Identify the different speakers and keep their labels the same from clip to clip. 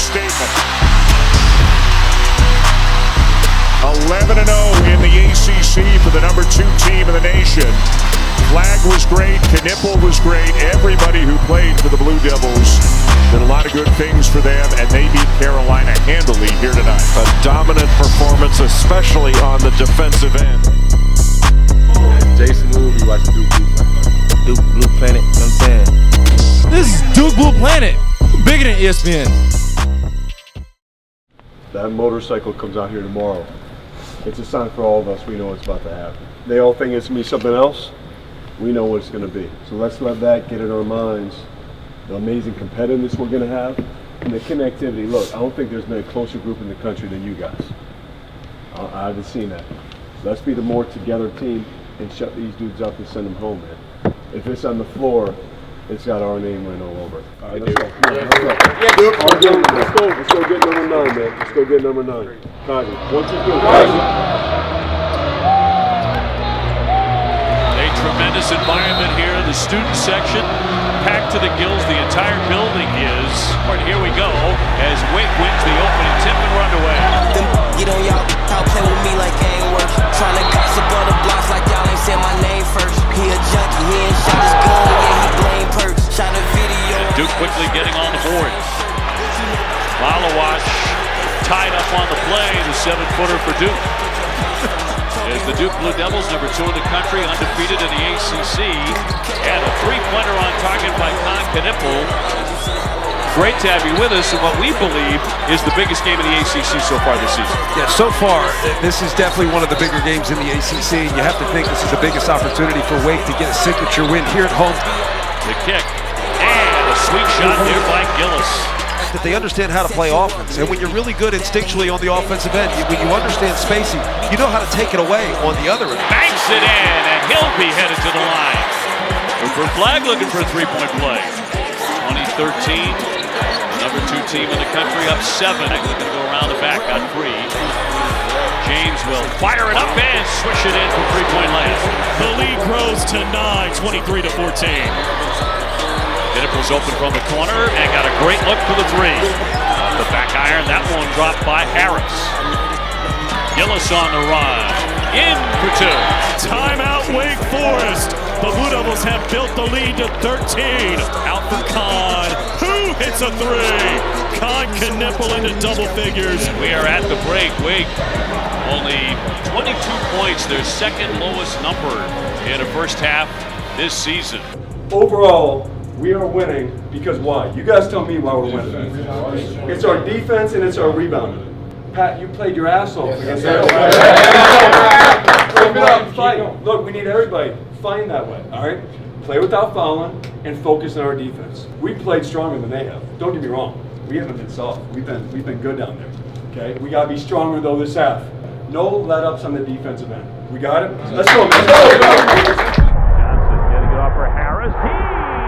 Speaker 1: statement. 11-0 in the ACC for the number 2 team in the nation. Flag was great, Knipple was great, everybody who played for the Blue Devils did a lot of good things for them, and they beat Carolina handily here tonight.
Speaker 2: A dominant performance, especially on the defensive end.
Speaker 3: Jason Wu, we watch Duke Blue Planet, you know what I'm saying?
Speaker 4: This is Duke Blue Planet, bigger than ESPN.
Speaker 5: That motorcycle comes out here tomorrow. It's a sign for all of us. We know what's about to happen. They all think it's going to be something else. We know what it's going to be. So let's let that get in our minds. The amazing competitiveness we're going to have and the connectivity. Look, I don't think there's been a closer group in the country than you guys. I haven't seen that. Let's be the more together team and shut these dudes up and send them home, man. If it's on the floor, it's got our name written all over it. All right, let's go. Yeah, Duke. Let's go. Let's go get number 9, man. Let's go get number 9. Kazi. 1, 2, 3.
Speaker 6: A tremendous environment here in the student section. Packed to the gills, the entire building is. And here we go as Wake wins the opening tip and run away.
Speaker 7: Get on y'all play with me like it ain't work. Trying to gossip on the blocks like y'all ain't said my name first. He a junkie, he ain't shot his gun, yeah, he blame perks. Shot a video.
Speaker 6: And Duke quickly getting on the board. Malawash tied up on the play, the 7-footer for Duke. As the Duke Blue Devils, number 2 in the country, undefeated in the ACC. And a 3-pointer on target by Knipple. Great to have you with us in what we believe is the biggest game in the ACC so far this season.
Speaker 2: Yeah, so far, this is definitely one of the bigger games in the ACC. You have to think this is the biggest opportunity for Wake to get a signature win here at home.
Speaker 6: The kick, and a sweet shot there by Gillis.
Speaker 2: That they understand how to play offense, and when you're really good instinctually on the offensive end, when you understand spacing, you know how to take it away on the other end.
Speaker 6: Banks it in, and he'll be headed to the line. For Flag looking for a 3-point play. 2013. Number 2 team in the country up 7. Looking to go around the back on 3. James will fire it up and swish it in for 3-point land.
Speaker 8: The lead grows to 9, 23-14.
Speaker 6: Knipple's open from the corner and got a great look for the 3. Off the back iron, that one dropped by Harris. Gillis on the run. In for 2.
Speaker 8: Timeout Wake Forest. The Blue Devils have built the lead to 13. Out for Kahn, who hits a 3. Kahn can nipple into double figures.
Speaker 6: And we are at the break. Wake only 22 points, their second lowest number in a first half this season.
Speaker 5: Overall, we are winning because why? You guys tell me why we're winning. It's our defense and it's our rebounding. Pat, you played your ass off against that. Fight. Look, we need everybody fighting that way, all right? Play without fouling and focus on our defense. We played stronger than they have. Don't get me wrong. We haven't been soft. We've been good down there. Okay? We gotta be stronger though this half. No let-ups on the defensive end. We got it? Let's go, man.
Speaker 6: Johnson getting it off for Harris. He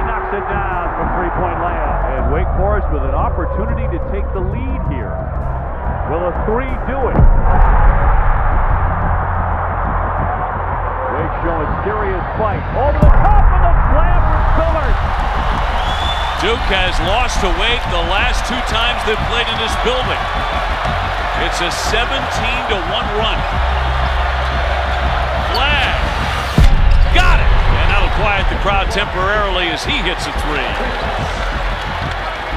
Speaker 6: knocks it down from 3-point layup. And Wake Forest with an opportunity to take the lead here. Will a 3 do it? Wake showing serious fight. Over the top of the slam for Spillers. Duke has lost to Wake the last 2 times they've played in this building. It's a 17-1 run. Flag. Got it. And that'll quiet the crowd temporarily as he hits a 3.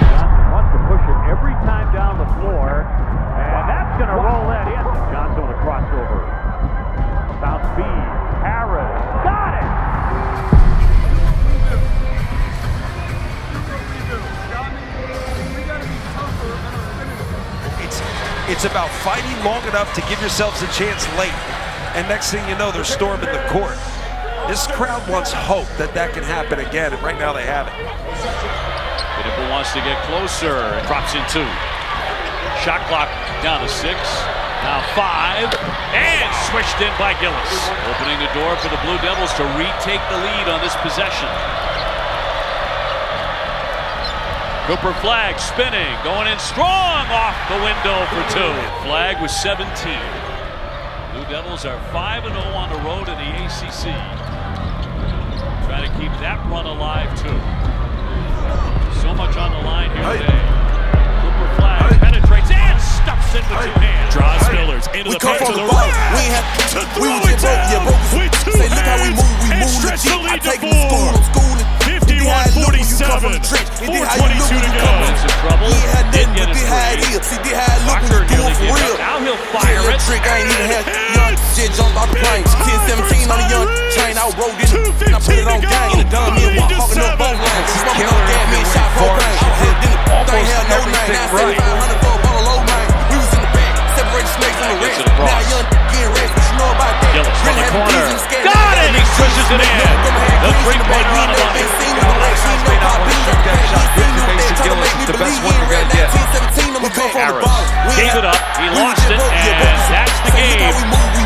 Speaker 6: Johnson wants to push it every time down the floor. And that's going to roll that in. Johnson on a crossover. Foul speed. Harris. Got it.
Speaker 2: It's about fighting long enough to give yourselves a chance late. And next thing you know, they're storming the court. This crowd wants hope that that can happen again, and right now they have it.
Speaker 6: Knipple wants to get closer and drops in 2. Shot clock down to 6. Now 5. And switched in by Gillis. Opening the door for the Blue Devils to retake the lead on this possession. Cooper Flag spinning, going in strong off the window for 2. Flag was 17. Blue Devils are 5-0 on the road in the ACC. Trying to keep that run alive too. So much on the line here today. Cooper Flag
Speaker 8: to the
Speaker 7: come
Speaker 8: paint
Speaker 7: from
Speaker 8: to the
Speaker 7: the bottom.
Speaker 8: rim.
Speaker 7: We ain't have
Speaker 8: To
Speaker 7: we
Speaker 8: throw
Speaker 7: was
Speaker 8: it
Speaker 7: just broke,
Speaker 8: down
Speaker 7: broke.
Speaker 8: with two
Speaker 7: Say, look how we
Speaker 8: hands
Speaker 7: move
Speaker 8: and
Speaker 7: legit.
Speaker 8: stretch the
Speaker 7: I
Speaker 8: lead to
Speaker 7: take them to school,
Speaker 8: 4.
Speaker 7: I'm schooling.
Speaker 8: 51-47. 4:22 to go.
Speaker 6: Into trouble. Did get it free.
Speaker 7: See, this how it look when
Speaker 6: Walker
Speaker 7: you do
Speaker 6: nearly
Speaker 7: it for
Speaker 6: gave
Speaker 7: real.
Speaker 6: up. Now he'll fire it.
Speaker 7: Trick, I ain't even had young shit jump out the plane. 10-17 on the young chain, I rolled in it. And I put it on gang. In the dumb, me and walk hawking up both lanes. Smoking on gas, me and shot propane. I had dinner, thing hell no name. Now 7,500 for a bottle low name. We was in the back, separate snakes from the rest. Now young getting rest, but you know about that.
Speaker 6: Gillis from the corner.
Speaker 7: Got
Speaker 6: Got it! He pushes it in. The three-pointer on the money.
Speaker 2: The best one you're gonna get.
Speaker 6: Harris gave it up. He lost it, and that's the game.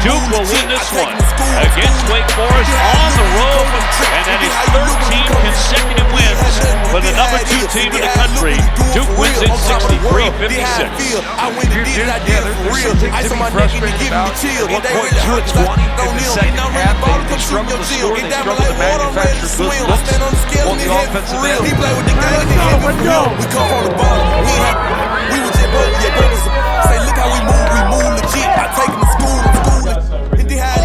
Speaker 6: Duke will win this one against Wake Forest on the road, and that is 13 consecutive wins for the number 2 team in the country. Duke wins in 63-56.
Speaker 2: There's some things to be frustrated about. At one point, Duke 20 in the second half. They struggled to score. They struggled to manufacture good looks on the offensive end.
Speaker 7: We come from the bottom. We was just broke, broke. Say, look how we move legit. I take them to school, I'm schooling. And they had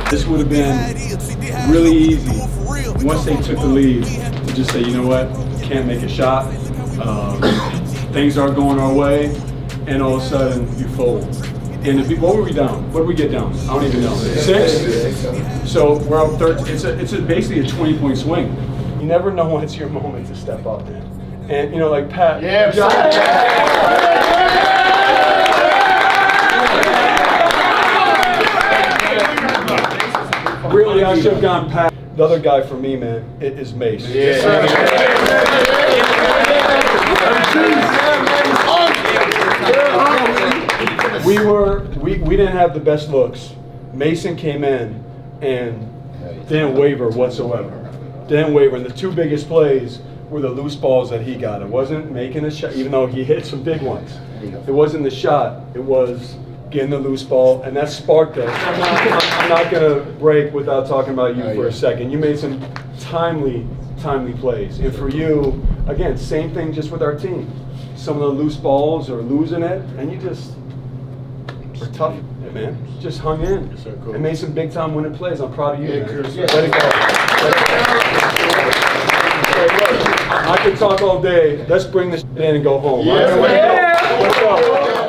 Speaker 5: This would have been really easy once they took the lead to just say, you know what, can't make a shot. Things aren't going our way, and all of a sudden you fold. And what were we down? What did we get down? I don't even know. 6? So we're up 13. It's basically a 20-point swing. You never know when it's your moment to step up, man. And you know, like Pat. Yeah. Really, I should have gone Pat. The other guy for me, man, it is Mace. We didn't have the best looks. Mason came in and didn't waver whatsoever. Didn't waver. And the 2 biggest plays were the loose balls that he got. It wasn't making a shot, even though he hit some big ones. It wasn't the shot. It was getting the loose ball, and that sparked us. I'm not going to break without talking about you for a second. You made some timely plays. And for you, again, same thing just with our team. Some of the loose balls are losing it, and you just are tough, man. Just hung in and made some big-time winning plays. I'm proud of you, man. Let it go. I could talk all day. Let's bring this in and go home. Let's go.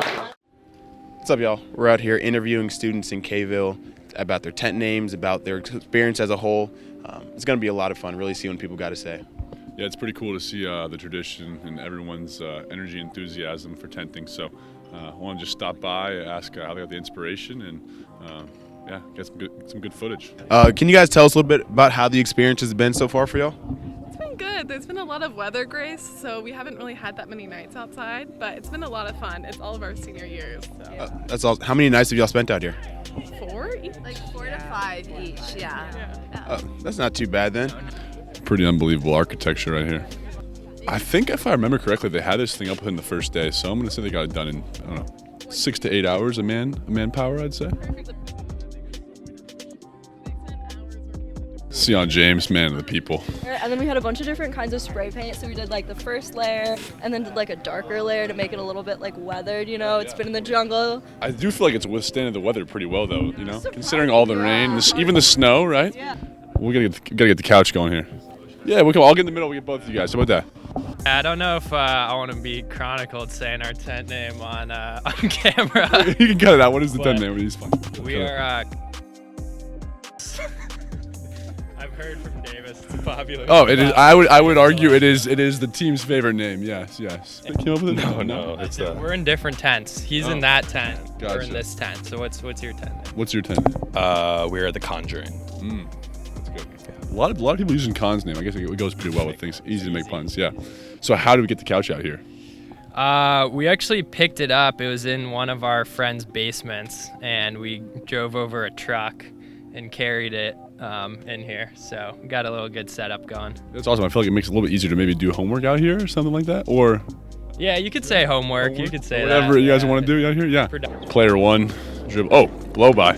Speaker 3: What's up, y'all? We're out here interviewing students in K-ville about their tent names, about their experience as a whole. It's going to be a lot of fun, really see what people got to say.
Speaker 9: Yeah, it's pretty cool to see the tradition and everyone's energy and enthusiasm for tenting. So I want to just stop by, ask how they got the inspiration, and get some good footage.
Speaker 3: Can you guys tell us a little bit about how the experience has been so far for y'all?
Speaker 10: It's been good. There's been a lot of weather grace, so we haven't really had that many nights outside, but it's been a lot of fun. It's all of our senior years. So.
Speaker 3: That's all. How many nights have y'all spent out here?
Speaker 10: 4 each?
Speaker 11: Like 4 to 5 each, yeah.
Speaker 3: That's not too bad then.
Speaker 9: Pretty unbelievable architecture right here. I think if I remember correctly, they had this thing up within the first day, so I'm going to say they got it done in, I don't know, 6 to 8 hours a manpower, I'd say. Sion James, man of the people.
Speaker 12: And then we had a bunch of different kinds of spray paint. So we did like the first layer and then did like a darker layer to make it a little bit like weathered, you know, it's been in the jungle.
Speaker 9: I do feel like it's withstanding the weather pretty well though, you know, considering all the rain, even the snow, right?
Speaker 12: Yeah.
Speaker 9: We gotta get the couch going here. Yeah, we'll come. I'll get in the middle, we get both of you guys. How about that?
Speaker 13: I don't know if I want to be chronicled saying our tent name on camera.
Speaker 9: You can cut it out. What is the tent name? He's fine.
Speaker 13: We are I've heard from Davis. It's popular.
Speaker 9: Oh, it is. I would argue it is the team's favorite name. Yes. They came up with it?
Speaker 13: No. We're in different tents. He's in that tent. Gotcha. We're in this tent. So what's your tent name?
Speaker 9: What's your tent name?
Speaker 13: We're The Conjuring.
Speaker 9: That's good. A lot of people using Khan's name. I guess it goes pretty well with things. Easy to make puns. Yeah. So how do we get the couch out here?
Speaker 13: We actually picked it up. It was in one of our friends' basements, and we drove over a truck and carried it in here. So we got a little good setup going.
Speaker 9: That's awesome. I feel like it makes it a little bit easier to maybe do homework out here or something like that. Or
Speaker 13: yeah, you could say homework. You could say
Speaker 9: whatever
Speaker 13: that.
Speaker 9: You guys want to do out here. Yeah. Player one, dribble. Oh, blow by.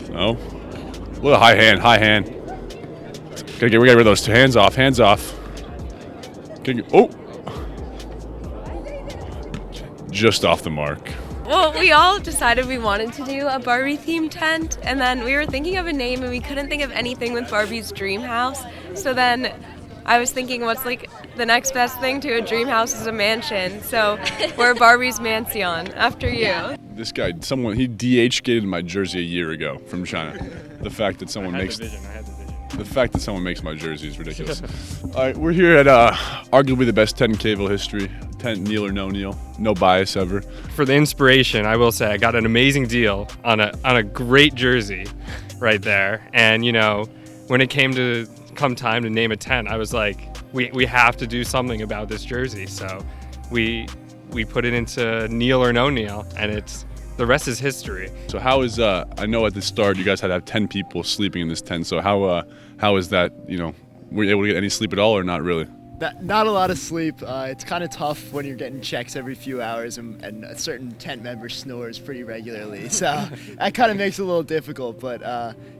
Speaker 9: No. A little high hand. We gotta get rid of those two. Hands off. just off the mark.
Speaker 14: Well, we all decided we wanted to do a Barbie-themed tent, and then we were thinking of a name, and we couldn't think of anything with Barbie's dream house. So then I was thinking, what's like the next best thing to a dream house is a mansion. So we're Barbie's Mansion after you. Yeah.
Speaker 9: This guy, he DH-gated my jersey a year ago from China. The fact that someone makes my jersey is ridiculous. All right, we're here at arguably the best tent in Kville history. Tent Neil or no Neil, no bias ever.
Speaker 15: For the inspiration, I will say I got an amazing deal on a great jersey right there. And you know, when it came time to name a tent, I was like, we have to do something about this jersey. So we put it into Neil or no Neil, and the rest is history.
Speaker 9: So how is I know at the start you guys had to have 10 people sleeping in this tent. So how is that? You know, were you able to get any sleep at all or not really?
Speaker 16: Not a lot of sleep. It's kind of tough when you're getting checks every few hours, and a certain tent member snores pretty regularly. So that kind of makes it a little difficult. But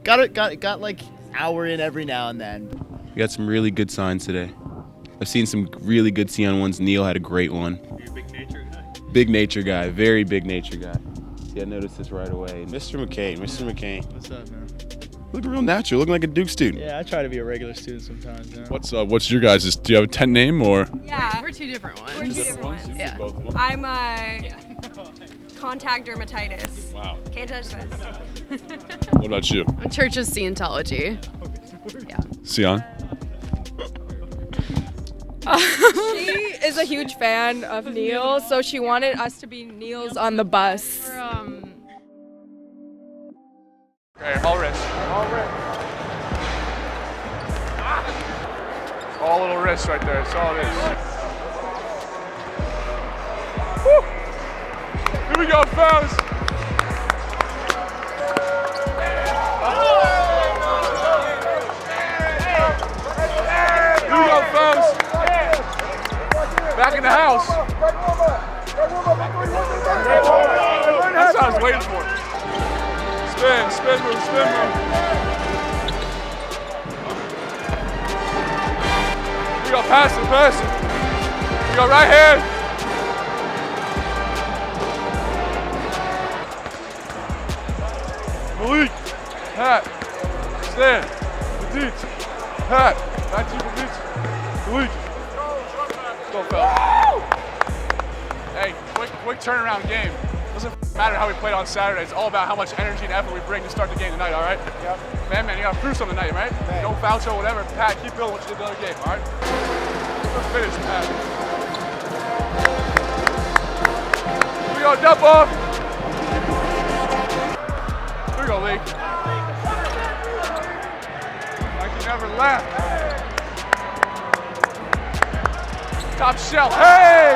Speaker 16: got like hour in every now and then.
Speaker 3: We got some really good signs today. I've seen some really good Sion ones. Neil had a great one.
Speaker 15: You're a big nature guy?
Speaker 3: Big nature guy, very big nature guy. See, I noticed this right away. Mr. McCain.
Speaker 17: What's up, man?
Speaker 3: Looking real natural, looking like a Duke student.
Speaker 17: Yeah, I try to be a regular student sometimes. You
Speaker 9: What's
Speaker 17: know?
Speaker 9: your guys'? Do you have a tent name or?
Speaker 18: Yeah, we're two different ones. Yeah. I'm contact dermatitis.
Speaker 9: Wow.
Speaker 18: Can't touch this.
Speaker 9: What about you?
Speaker 10: I'm Church of Scientology. Yeah.
Speaker 9: Sion?
Speaker 19: She is a huge fan of Neil, so she wanted us to be Neils on the bus.
Speaker 20: Okay, all wrist. All little wrists right there, that's all it is. Woo! Here we go, fellas. Here we go, fellas. Back in the house. That's what I was waiting for. Spin move. We go pass it. We go right hand. Malik, Pat, stand, Badit, Pat, back to you, Badit, Malik. Let's go, fella. Hey, quick turnaround game. Doesn't matter how we played on Saturday. It's all about how much energy and effort we bring to start the game tonight, all right? Yep. Man, you got to prove something tonight, right? Okay. No foul show, whatever. Pat, keep building what you did the other game, all right? Let's finish, Pat. Here we go, dump off. Here we go, Lee. Like you never left. Top shelf. Hey!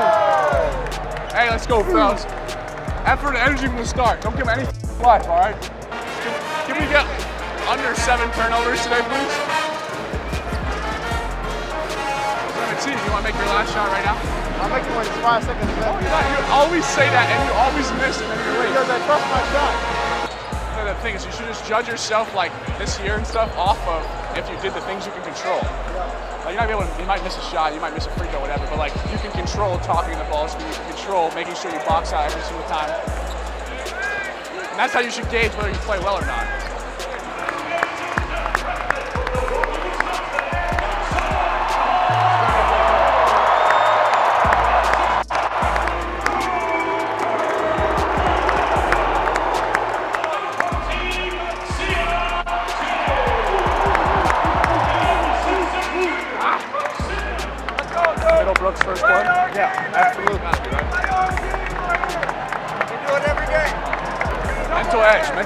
Speaker 20: Hey, let's go, fellas. Effort and energy from the start. Don't give him any life, all right? Can we get under 7 turnovers today, please? 17, you want to make your last shot right now?
Speaker 21: I'm making one 5 seconds left.
Speaker 20: You always say that and you always miss and then you're late.
Speaker 21: Because I trust my shot.
Speaker 20: The thing is, you should just judge yourself like this year and stuff off of if you did the things you can control. Like you're not able to, you might miss a shot, you might miss a free throw, whatever, but like you can control talking the ball, so you can control making sure you box out every single time. And that's how you should gauge whether you play well or not. Brooks first one? Yeah, absolutely.
Speaker 21: We do it every game.
Speaker 20: Mental edge.
Speaker 21: Don't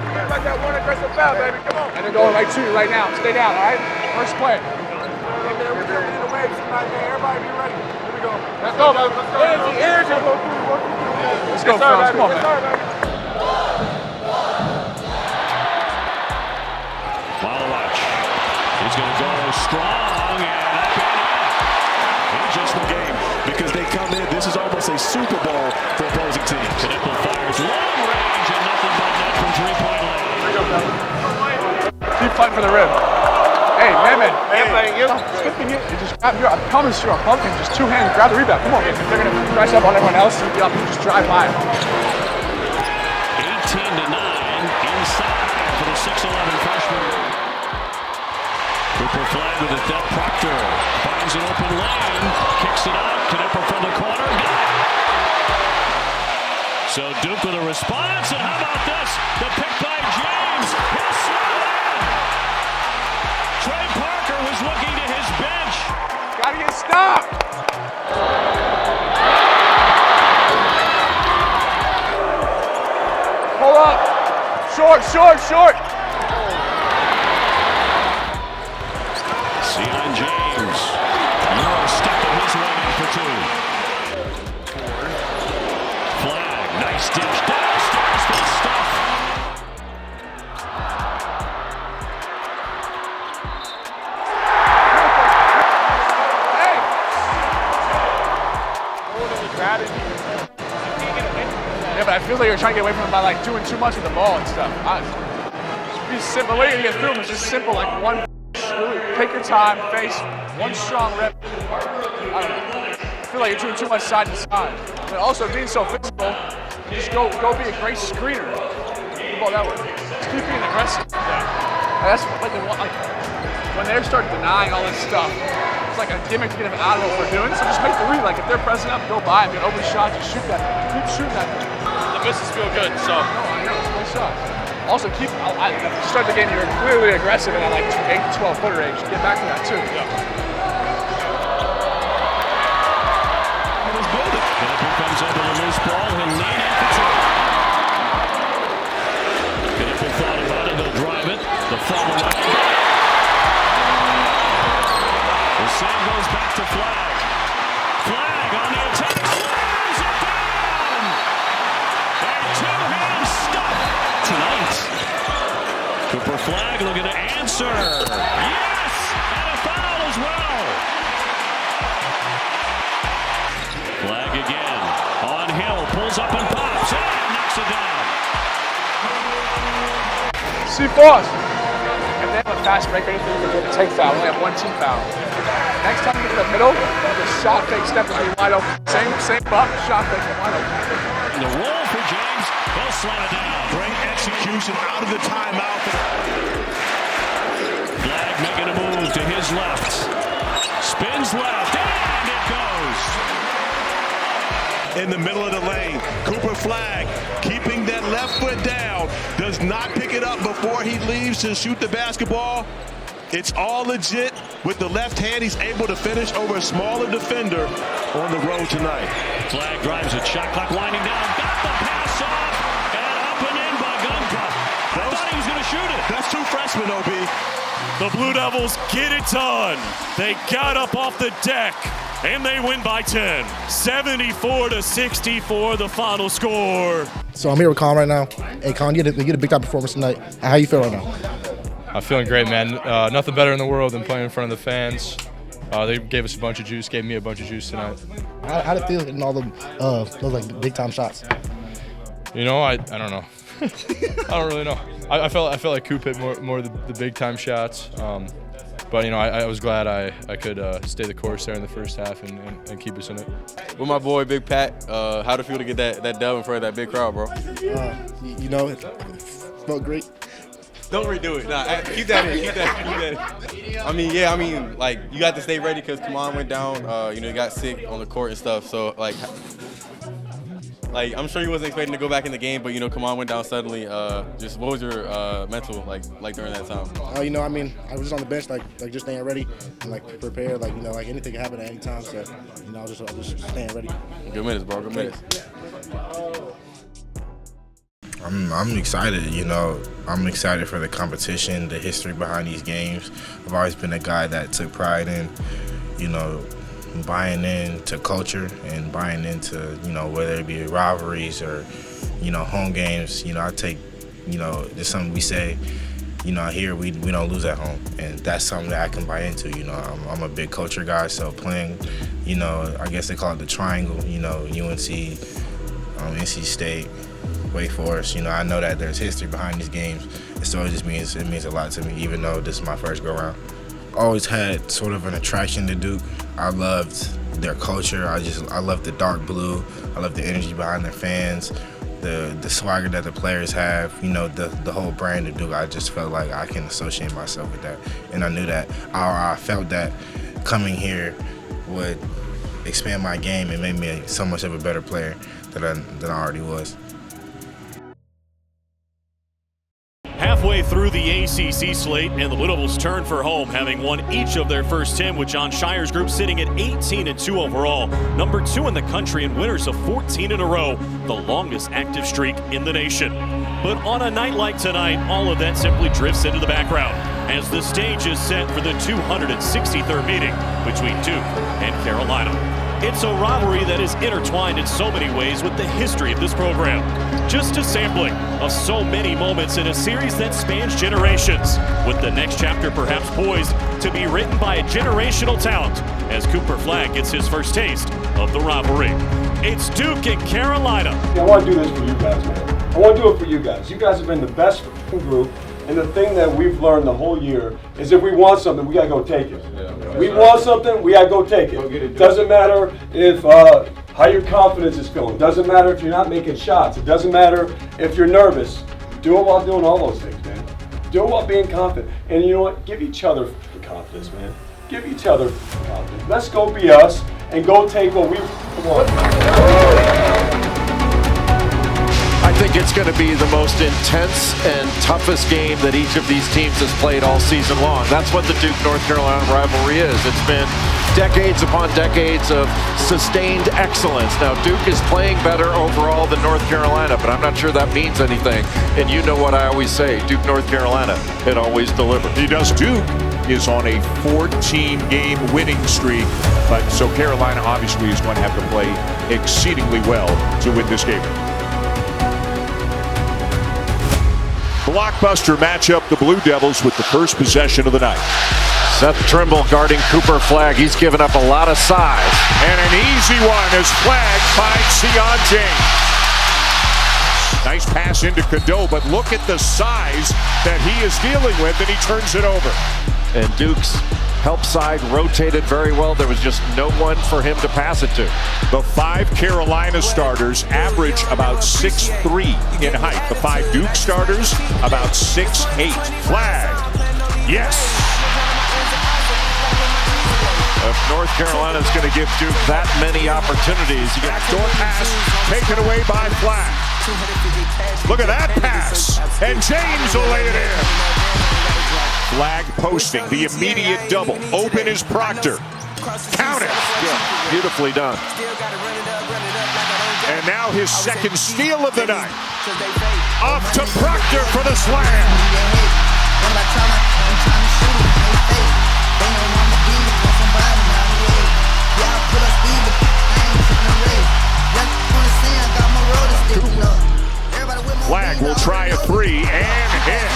Speaker 21: forget about that one aggressive foul, baby. Come on.
Speaker 20: And they're going right to you right now. Stay down, all right? First play.
Speaker 21: Hey, man, we're jumping in the waves tonight, man. Everybody be ready. Here we go.
Speaker 20: Let's go, man. Let's go, fellas. Come on, man.
Speaker 8: Malawach. He's going to go strong and just the game because they come in. This is almost a Super Bowl for opposing teams. Knipple fires long range and nothing but net from 3-point land.
Speaker 20: Keep fighting for the rim.
Speaker 21: Hey, man. You just grab your, I promise you, a pumpkin, just two hands, grab the rebound. Come on, man. They're going to press up on everyone else. You just drive by.
Speaker 6: 18-9 inside for the 6'11 freshman. Cooper Flag with a dead Proctor. Finds an open lane. Kicks it out. Knipper from the corner. So Duke with a response. And how about this? The pick by James. He'll slide in. Trey Parker was looking to his bench.
Speaker 21: Gotta get stopped. Pull up. Short.
Speaker 6: Sion James. Euro stepping his way in for two. Flag. Nice dish. Downstairs. Good stuff.
Speaker 21: Hey. Yeah, but I feel like you're trying to get away from him by like doing too much with the ball and stuff. Just be simple. The way you get through him is just simple, like one. Really take your time, face one strong rep. I don't know. I feel like you're doing too much side to side. But also being so physical, you just go be a great screener. The ball that way. Just keep being aggressive. Yeah. That's like when they start denying all this stuff. It's like a gimmick to get them out of what we're doing. So just make the read. Like if they're pressing up, go by them, get open shot, just shoot that. Keep shooting that.
Speaker 20: The misses feel good. So.
Speaker 21: No, I know. It's great shots. Also, start the game, you're clearly aggressive in that like 8 to 12 footer range. Get back to that too. Yeah.
Speaker 6: Knipper comes over the loose ball. He'll lean in for two. Knipper thought about it. He'll drive it. The follow-up. The save goes back to Flag. Flag on the attack. Slams it down. A two-hand stop tonight. Cooper Flag looking to answer. Yes! And a foul as well. Flag again. On Hill. Pulls up and pops. And knocks it down.
Speaker 21: See, boss. If they have a fast break, they can take foul. We only have one team foul. Next time you get to the middle, the shot fake step will be wide open. Same bump, shot fake is wide open.
Speaker 6: The roll for James. He'll slam it down.
Speaker 1: Great execution out of the timeout.
Speaker 6: Flag making a move to his left. Spins left, and it goes.
Speaker 1: In the middle of the lane, Cooper Flag keeping that left foot down, does not pick it up before he leaves to shoot the basketball. It's all legit. With the left hand, he's able to finish over a smaller defender on the road tonight.
Speaker 6: Flag drives it, shot clock winding down, got the pass off, and up and in by Guncup. I thought he was going to shoot it.
Speaker 1: That's two freshmen, OB.
Speaker 8: The Blue Devils get it done. They got up off the deck, and they win by 10. 74-64, the final score.
Speaker 22: So I'm here with Con right now. Hey, Con, you get a big-time performance tonight. How you feel right now?
Speaker 4: I'm feeling great, man. Nothing better in the world than playing in front of the fans. They gave us a bunch of juice, gave me a bunch of juice tonight.
Speaker 22: How did it feel hitting all those like big-time shots?
Speaker 4: You know, I don't know. I don't really know. I felt like Coop hit more of the big-time shots. But, you know, I was glad I could stay the course there in the first half and keep us in it.
Speaker 23: With my boy, Big Pat, how'd it feel to get that dub in front of that big crowd, bro?
Speaker 22: You know, it felt great.
Speaker 23: Don't redo it. Nah, keep that in. Keep that in. I mean, like, you got to stay ready because Kaman went down. You know, he got sick on the court and stuff. So, like I'm sure he wasn't expecting to go back in the game, but, you know, Kaman went down suddenly. Just what was your mental like during that time?
Speaker 22: You know, I mean, I was just on the bench, like just staying ready and, like, prepared. Like, you know, like anything can happen at any time. So, you know, I was just staying ready.
Speaker 23: Good minutes, bro. Good minutes.
Speaker 24: I'm excited, you know. I'm excited for the competition, the history behind these games. I've always been a guy that took pride in, you know, buying into culture and buying into, you know, whether it be rivalries or, you know, home games. You know, I take, you know, there's something we say, you know, here we don't lose at home, and that's something that I can buy into. You know, I'm a big culture guy, so playing, you know, I guess they call it the triangle, you know, UNC, NC State, Wake Forest, you know, I know that there's history behind these games, and so it means a lot to me, even though this is my first go-around. always had sort of an attraction to Duke. I loved their culture. I loved the dark blue. I loved the energy behind their fans, the swagger that the players have. You know, the whole brand of Duke. I just felt like I can associate myself with that, and I knew that. I felt that coming here would expand my game and make me so much of a better player than I already was.
Speaker 8: Halfway through the ACC slate, and the Blue Devils turn for home, having won each of their first 10, with John Shire's group sitting at 18-2 overall, number 2 in the country and winners of 14 in a row, the longest active streak in the nation. But on a night like tonight, all of that simply drifts into the background as the stage is set for the 263rd meeting between Duke and Carolina. It's a rivalry that is intertwined in so many ways with the history of this program. Just a sampling of so many moments in a series that spans generations, with the next chapter perhaps poised to be written by a generational talent as Cooper Flagg gets his first taste of the rivalry. It's Duke and Carolina.
Speaker 2: I want to do this for you guys, man. I want to do it for you guys. You guys have been the best group. And the thing that we've learned the whole year is if we want something, we got to go take it. We want something, we got to go take it. Doesn't matter if how your confidence is feeling. Doesn't matter if you're not making shots. It doesn't matter if you're nervous. Do it while doing all those things, man. Do it while being confident. And you know what? Give each other the confidence, man. Give each other confidence. Let's go be us and go take what we want.
Speaker 5: I think it's going to be the most intense and toughest game that each of these teams has played all season long. That's what the Duke-North Carolina rivalry is. It's been decades upon decades of sustained excellence. Now, Duke is playing better overall than North Carolina, but I'm not sure that means anything. And you know what I always say, Duke-North Carolina, it always delivers.
Speaker 7: He does. Duke is on a 14-game winning streak, but so Carolina obviously is going to have to play exceedingly well to win this game. Blockbuster matchup, the Blue Devils with the first possession of the night.
Speaker 5: Seth Trimble guarding Cooper Flagg. He's given up a lot of size.
Speaker 7: And an easy one as Flagg finds Sion James. Nice pass into Cadeau, but look at the size that he is dealing with, and he turns it over.
Speaker 5: And Duke's help side rotated very well. There was just no one for him to pass it to.
Speaker 7: The 5 Carolina starters average about 6'3" in height. The 5 Duke starters about 6'8". Flagg, yes.
Speaker 5: If North Carolina is going to give Duke that many opportunities, you get
Speaker 7: backdoor pass taken away by Flagg. Look at that pass, and James will lay it in. Flagg posting the immediate double. Open is Proctor. Count it.
Speaker 5: Yeah, beautifully done.
Speaker 7: And now his second steal of the night. Up to Proctor for the slam. Flagg will try a 3 and hit.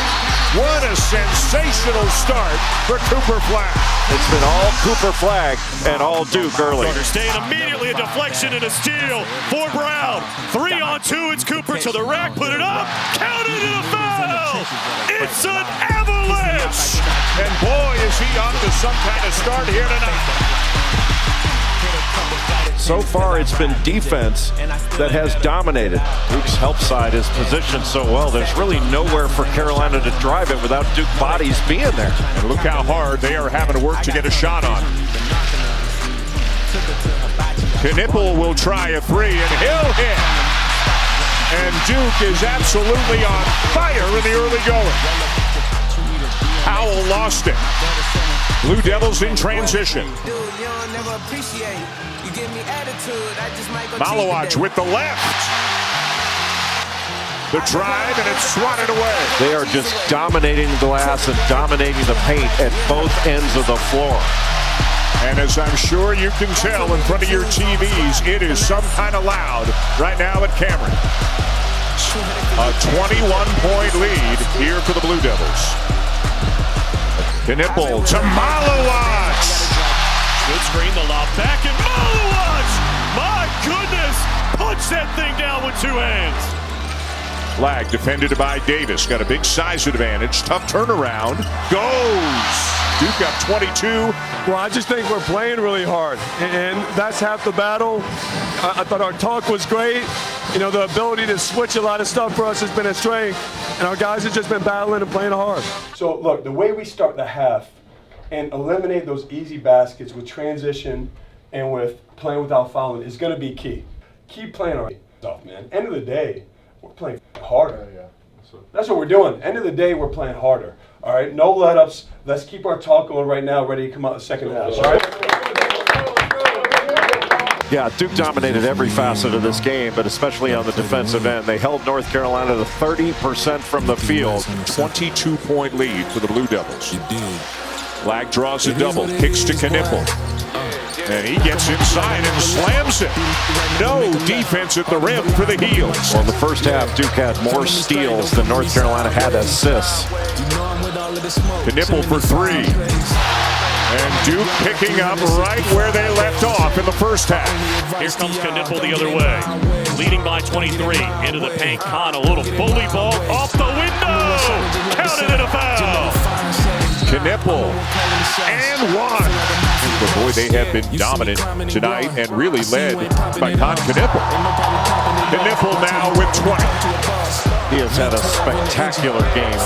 Speaker 7: What a sensational start for Cooper Flagg.
Speaker 5: It's been all Cooper Flagg and all Duke early.
Speaker 8: Staying immediately, a deflection and a steal for Brown. 3-on-2, it's Cooper to the rack, put it up, counted in a foul. It's an avalanche.
Speaker 7: And boy, is he off to some kind of start here tonight.
Speaker 5: So far, it's been defense that has dominated. Duke's help side is positioned so well. There's really nowhere for Carolina to drive it without Duke bodies being there.
Speaker 7: And look how hard they are having to work to get a shot on. Knipple will try a 3, and he'll hit. And Duke is absolutely on fire in the early going. Powell lost it. Blue Devils in transition. Malawach with the left. The drive, and it's swatted away.
Speaker 5: They are just dominating the glass and dominating the paint at both ends of the floor.
Speaker 7: And as I'm sure you can tell in front of your TVs, it is some kind of loud right now at Cameron. A 21-point lead here for the Blue Devils. Knipple to Malawach.
Speaker 8: Good screen, the lob back, and Malawach! My goodness! Punch that thing down with 2 hands.
Speaker 7: Flagg defended by Davis. Got a big size advantage. Tough turnaround. Goes. Duke up 22.
Speaker 2: Well, I just think we're playing really hard, and that's half the battle. I thought our talk was great. You know, the ability to switch a lot of stuff for us has been a strength, and our guys have just been battling and playing hard. So, look, the way we start the half and eliminate those easy baskets with transition and with playing without fouling is going to be key. Keep playing our stuff, man. End of the day, we're playing harder. That's what we're doing. End of the day, we're playing harder. All right, no let-ups. Let's keep our talk going right now, ready to come out the second half. All right?
Speaker 5: Yeah, Duke dominated every facet of this game, but especially on the defensive end. They held North Carolina to 30% from the field.
Speaker 7: 22-point lead for the Blue Devils. Flag draws a double, kicks to Knipple. And he gets inside and slams it. No defense at the rim for the Heels.
Speaker 5: Well, in the first half, Duke had more steals than North Carolina had assists.
Speaker 7: Knipple for three. And Duke picking up right where they left off in the first half.
Speaker 8: Here comes Knipple the other way. Leading by 23. Into the paint. Kahn, a little bully ball off the window. Counted in a foul.
Speaker 7: Knipple and one. But boy, they have been dominant tonight and really led by Kahn Knipple. Knipple now with 20.
Speaker 5: He has had a spectacular game.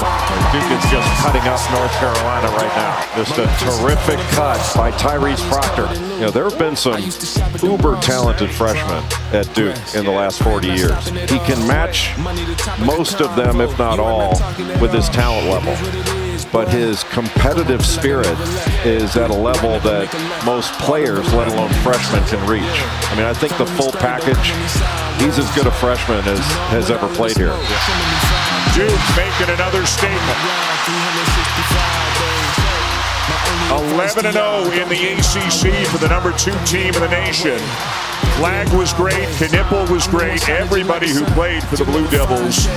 Speaker 5: Duke is just cutting up North Carolina right now. Just a terrific cut by Tyrese Proctor. You know, there have been some uber talented freshmen at Duke in the last 40 years. He can match most of them, if not all, with his talent level. But his competitive spirit is at a level that most players, let alone freshmen, can reach. I mean, I think the full package, he's as good a freshman as has ever played here.
Speaker 7: Duke making another statement. 11-0 in the ACC for the #2 team in the nation. Flag was great, Knipple was great. Everybody who played for the Blue Devils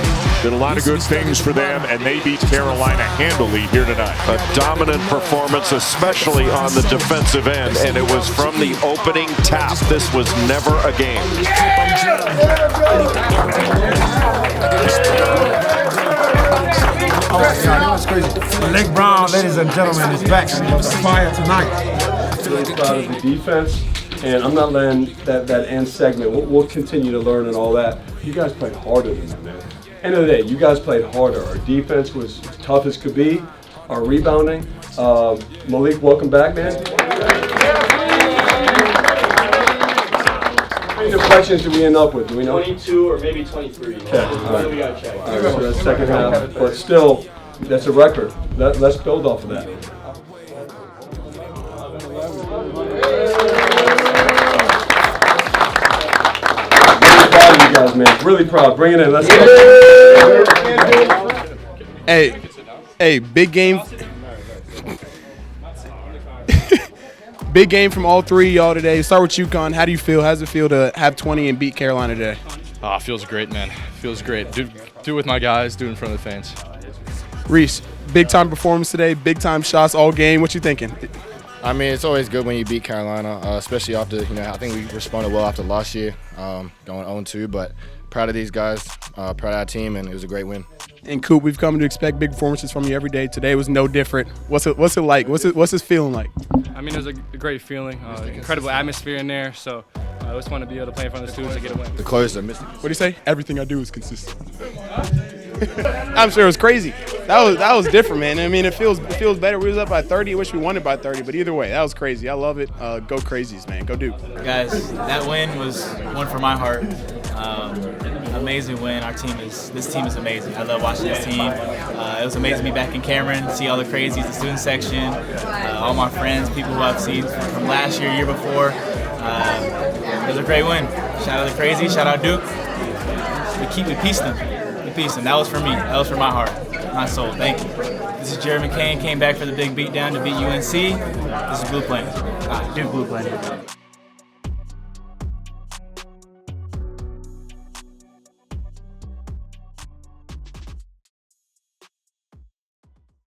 Speaker 7: did a lot of good things for them, and they beat Carolina handily here tonight.
Speaker 5: A dominant performance, especially on the defensive end, and it was from the opening tap. This was never a game.
Speaker 22: Oh my God, that was crazy. Blake Brown, ladies and gentlemen, is back. Fire tonight.
Speaker 2: I'm really proud of the defense, and I'm not letting that end segment. We'll continue to learn and all that. You guys played harder than that, man. End of the day, you guys played harder. Our defense was tough as could be. Our rebounding. Malik, welcome back, man. How many deflections did we end up with? Do we know?
Speaker 11: 22 or maybe 23.
Speaker 2: Okay. All right.
Speaker 11: We gotta check.
Speaker 2: All right, so that's second half, but still, that's a record. Let's build off of that. Really proud of you guys, man. Really proud. Bring it in. Let's go.
Speaker 3: Hey, big game. Big game from all three of y'all today. Start with you, Kahn. How do you feel? How does it feel to have 20 and beat Carolina today?
Speaker 4: Feels great, man. Feels great. Do it with my guys, do it in front of the fans.
Speaker 3: Reese, big-time performance today, big-time shots all game. What you thinking?
Speaker 12: I mean, it's always good when you beat Carolina, especially after, I think we responded well after last year, going 0-2, but proud of these guys, proud of our team, and it was a great win.
Speaker 3: And Coop, we've come to expect big performances from you every day. Today was no different. What's it like? What's it feeling like?
Speaker 13: I mean, it was a great feeling, incredible atmosphere in there. So I just want to be able to play in front of the students and get a win.
Speaker 12: The close, I missed it.
Speaker 3: What do you say? Everything I do is consistent. I'm sure it was crazy. That was different, man. I mean, it feels better. We was up by 30. I wish we won it by 30, but either way, that was crazy. I love it. Go Crazies, man. Go Duke.
Speaker 11: Guys, that win was one for my heart. Amazing win. This team is amazing. I love watching this team. It was amazing to be back in Cameron, see all the crazies, the student section, all my friends, people who I've seen from last year before. It was a great win. Shout out to the crazies. Shout out Duke. We pieced them. That was for me. That was for my heart, my soul. Thank you. This is Jerry McCain. Came back for the big beatdown to beat UNC. This is Blue Planet. Duke Blue Planet.